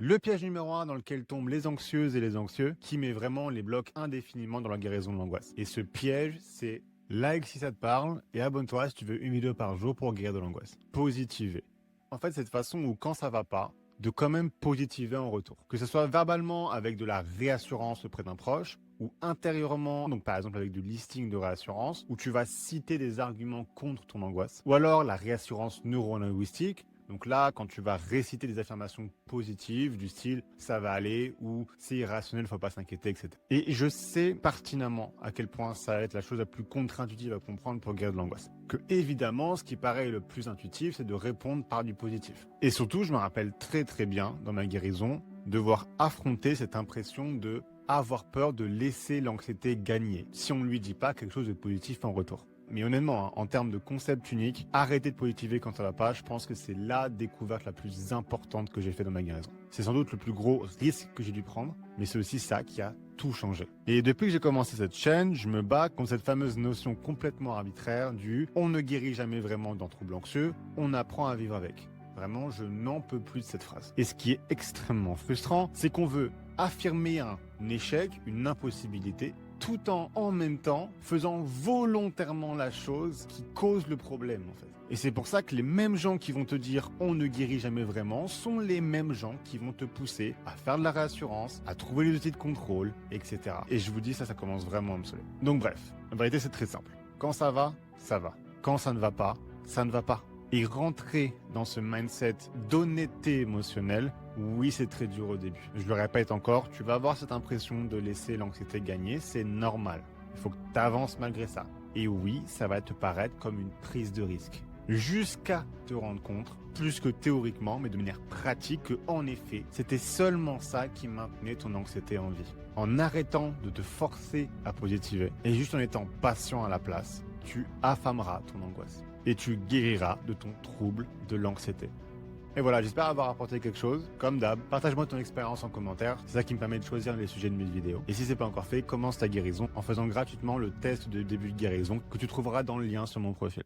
Le piège numéro un dans lequel tombent les anxieuses et les anxieux, qui met vraiment les blocs indéfiniment dans la guérison de l'angoisse. Et ce piège, c'est like si ça te parle et abonne-toi si tu veux une vidéo par jour pour guérir de l'angoisse. Positiver. En fait, cette façon où quand ça va pas, de quand même positiver en retour. Que ce soit verbalement avec de la réassurance auprès d'un proche, ou intérieurement, donc par exemple avec du listing de réassurance, où tu vas citer des arguments contre ton angoisse. Ou alors la réassurance neurolinguistique. Donc là, quand tu vas réciter des affirmations positives du style ça va aller ou c'est irrationnel, faut pas s'inquiéter, etc. Et je sais pertinemment à quel point ça va être la chose la plus contre-intuitive à comprendre pour guérir de l'angoisse. Que évidemment, ce qui paraît le plus intuitif, c'est de répondre par du positif. Et surtout, je me rappelle très très bien dans ma guérison devoir affronter cette impression de avoir peur de laisser l'anxiété gagner si on ne lui dit pas quelque chose de positif en retour. Mais honnêtement, hein, en termes de concept unique, arrêter de positiver quand ça va pas, je pense que c'est la découverte la plus importante que j'ai fait dans ma guérison. C'est sans doute le plus gros risque que j'ai dû prendre, mais c'est aussi ça qui a tout changé. Et depuis que j'ai commencé cette chaîne, je me bats contre cette fameuse notion complètement arbitraire du « on ne guérit jamais vraiment d'un trouble anxieux, on apprend à vivre avec ». Vraiment, je n'en peux plus de cette phrase. Et ce qui est extrêmement frustrant, c'est qu'on veut affirmer un échec, une impossibilité, tout en même temps faisant volontairement la chose qui cause le problème en fait. Et c'est pour ça que les mêmes gens qui vont te dire on ne guérit jamais vraiment sont les mêmes gens qui vont te pousser à faire de la réassurance, à trouver les outils de contrôle, etc. Et je vous dis ça commence vraiment à me saouler. Donc bref, la vérité c'est très simple. Quand ça va, ça va. Quand ça ne va pas, ça ne va pas. Et rentrer dans ce mindset d'honnêteté émotionnelle, oui, c'est très dur au début. Je le répète encore, tu vas avoir cette impression de laisser l'anxiété gagner, c'est normal. Il faut que tu avances malgré ça. Et oui, ça va te paraître comme une prise de risque. Jusqu'à te rendre compte, plus que théoriquement, mais de manière pratique, que en effet, c'était seulement ça qui maintenait ton anxiété en vie. En arrêtant de te forcer à positiver et juste en étant patient à la place, tu affameras ton angoisse et tu guériras de ton trouble de l'anxiété. Et voilà, j'espère avoir apporté quelque chose. Comme d'hab, partage-moi ton expérience en commentaire, c'est ça qui me permet de choisir les sujets de mes vidéos. Et si c'est pas encore fait, commence ta guérison en faisant gratuitement le test de début de guérison que tu trouveras dans le lien sur mon profil.